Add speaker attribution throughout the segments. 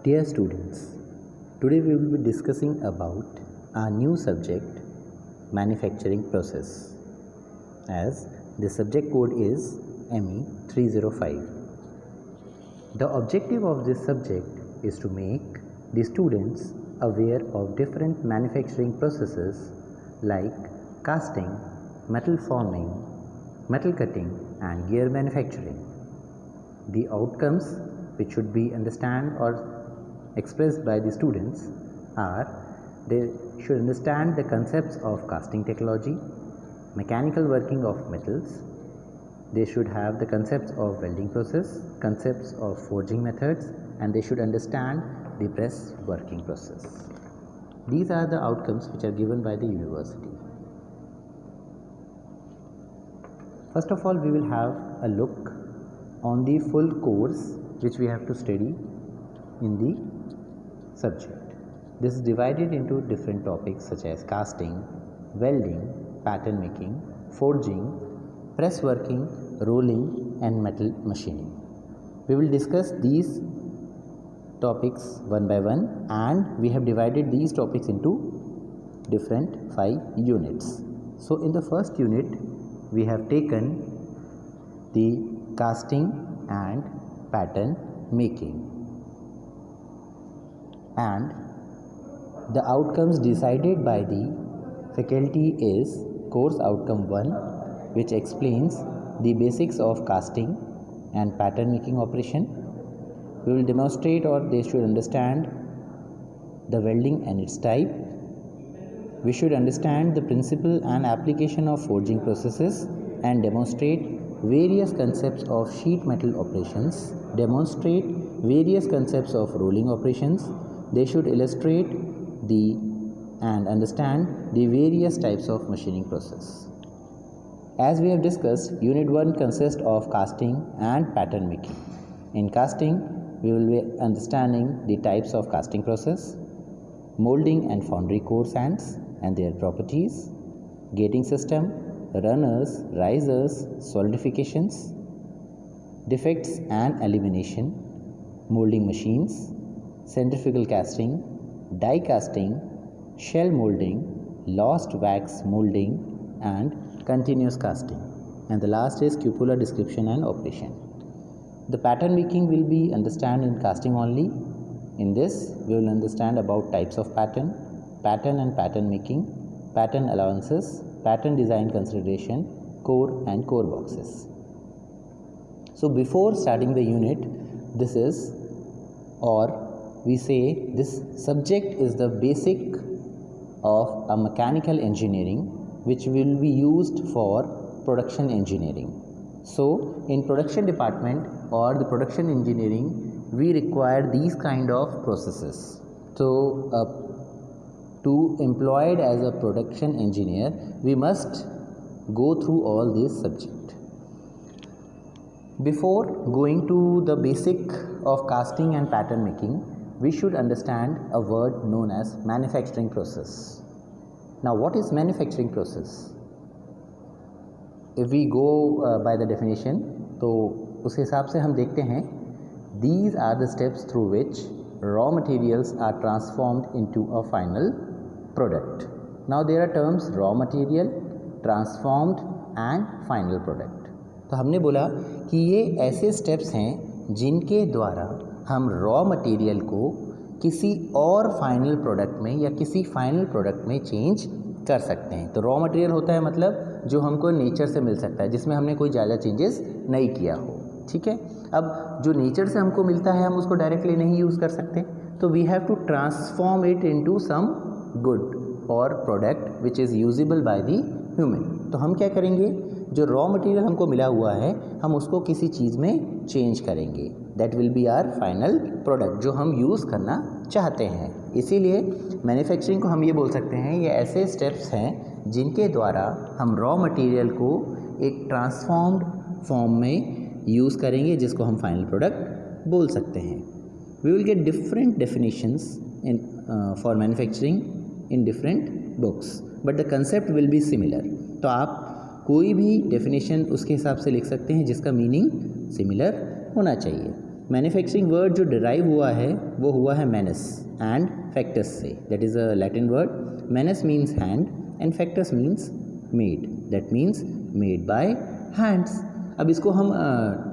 Speaker 1: Dear students, today we will be discussing about our new subject, manufacturing process, as the subject code is ME 305. The objective of this subject is to make the students aware of different manufacturing processes like casting, metal forming, metal cutting and gear manufacturing. The outcomes which should be understood or expressed by the students are they should understand the concepts of casting technology, mechanical working of metals, they should have the concepts of welding process, concepts of forging methods, and they should understand the press working process. These are the outcomes which are given by the university. First of all, we will have a look on the full course which we have to study in the subject. This is divided into different topics such as casting, welding, pattern making, forging, press working, rolling and metal machining. We will discuss these topics one by one, and we have divided these topics into different 5 units. So in the first unit we have taken the casting and pattern making, and the outcomes decided by the faculty is course outcome 1, which explains the basics of casting and pattern making operation. We will demonstrate, or they should understand, the welding and its type. We should understand the principle and application of forging processes and demonstrate various concepts of sheet metal operations, demonstrate various concepts of rolling operations. They should illustrate and understand the various types of machining process. As we have discussed, Unit 1 consists of casting and pattern making. In casting, we will be understanding the types of casting process, molding and foundry core sands and their properties, gating system, runners, risers, solidifications, defects and elimination, molding machines, centrifugal casting, die casting, shell molding, lost wax molding and continuous casting. And the last is cupola description and operation. The pattern making will be understood in casting only. In this, we will understand about types of pattern and pattern making, pattern allowances, pattern design consideration, core and core boxes. So before starting the unit, this is, or we say this subject is the basic of a mechanical engineering which will be used for production engineering. So in production department or the production engineering, we require these kind of processes. So to employed as a production engineer, we must go through all these subject. Before going to the basic of casting and pattern making, we should understand a word known as manufacturing process. Now, what is manufacturing process? If we go by the definition, तो उस हिसाब से हम देखते हैं, these are the steps through which raw materials are transformed into a final product. Now there are terms raw material, transformed and final product. तो हमने बोला कि ये ऐसे स्टेप्स हैं जिनके द्वारा हम रॉ मटेरियल को किसी और फाइनल प्रोडक्ट में या किसी फाइनल प्रोडक्ट में चेंज कर सकते हैं. तो रॉ मटेरियल होता है मतलब जो हमको नेचर से मिल सकता है, जिसमें हमने कोई ज़्यादा चेंजेस नहीं किया हो. ठीक है. अब जो नेचर से हमको मिलता है हम उसको डायरेक्टली नहीं यूज़ कर सकते, तो we have to transform it into some good or product which is usable by the human. तो हम क्या करेंगे, जो रॉ मटेरियल हमको मिला हुआ है हम उसको किसी चीज़ में चेंज करेंगे. That will be our final product जो हम यूज़ करना चाहते हैं. इसीलिए मैन्युफैक्चरिंग को हम ये बोल सकते हैं, ये ऐसे स्टेप्स हैं जिनके द्वारा हम रॉ मटेरियल को एक ट्रांसफॉर्म्ड फॉर्म में यूज़ करेंगे जिसको हम फाइनल प्रोडक्ट बोल सकते हैं. We will get different definitions in for manufacturing in different books, but the concept will be similar. तो आप कोई भी डेफिनेशन उसके हिसाब से लिख सकते हैं जिसका मीनिंग सिमिलर होना चाहिए. मैन्युफैक्चरिंग वर्ड जो डिराइव हुआ है वो हुआ है मैनस एंड फैक्टस से, that is a Latin word. Minus means hand and facts means made, that means made by hands. अब इसको हम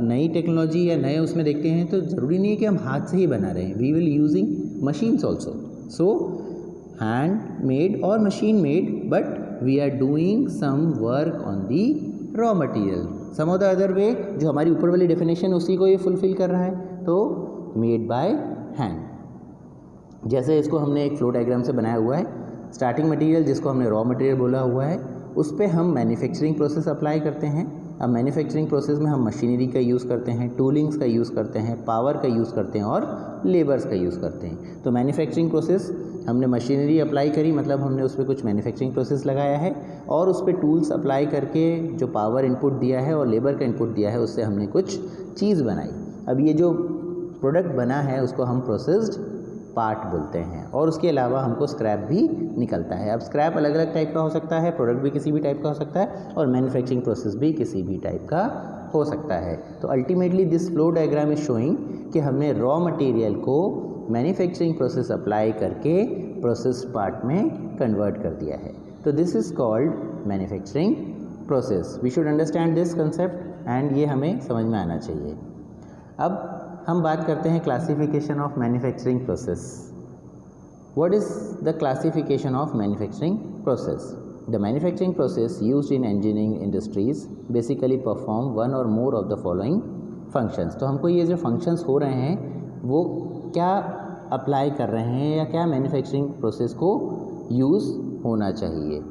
Speaker 1: नई टेक्नोलॉजी या नए उसमें देखते हैं तो ज़रूरी नहीं है कि हम हाथ से ही बना रहे हैं, we will using machines also. So hand made or machine made, but we are doing some work on the raw material. Some of the other way, जो हमारी ऊपर वाली डेफिनेशन उसी को ये फुलफिल कर रहा है, तो मेड बाय हैंड। जैसे इसको हमने एक फ्लो डायग्राम से बनाया हुआ है, स्टार्टिंग मटेरियल जिसको हमने रॉ मटेरियल बोला हुआ है, उस पर हम मैन्युफैक्चरिंग प्रोसेस अप्लाई करते हैं। अब मैन्युफैक्चरिंग प्रोसेस में हम मशीनरी का यूज़ करते हैं, टूलिंग्स का यूज़ करते हैं, पावर का यूज़ करते हैं और लेबर्स का यूज़ करते हैं। तो मैन्युफैक्चरिंग प्रोसेस, हमने मशीनरी अप्लाई करी, मतलब हमने उस पर कुछ मैन्युफैक्चरिंग प्रोसेस लगाया है, और उस पर टूल्स अप्लाई करके जो पावर इनपुट दिया है और लेबर का इनपुट दिया है, उससे हमने कुछ चीज़ बनाई। अब ये जो प्रोडक्ट बना है उसको हम प्रोसेस्ड पार्ट बोलते हैं, और उसके अलावा हमको स्क्रैप भी निकलता है। अब स्क्रैप अलग अलग टाइप का हो सकता है, प्रोडक्ट भी किसी भी टाइप का हो सकता है, और मैन्युफैक्चरिंग प्रोसेस भी किसी भी टाइप का हो सकता है। तो ultimately this flow diagram is showing कि हमने रॉ मटेरियल को मैन्युफैक्चरिंग प्रोसेस अप्लाई करके प्रोसेस्ड पार्ट में कन्वर्ट कर दिया है। तो this is called manufacturing process. We should understand this concept and ये हमें समझ में आना चाहिए। अब हम बात करते हैं classification of manufacturing process. What is the classification of manufacturing process? The manufacturing process used in engineering industries basically perform one or more of the following functions. तो हमको ये जो फंक्शंस हो रहे हैं वो क्या अप्लाई कर रहे हैं या क्या मैन्युफैक्चरिंग प्रोसेस को यूज़ होना चाहिए।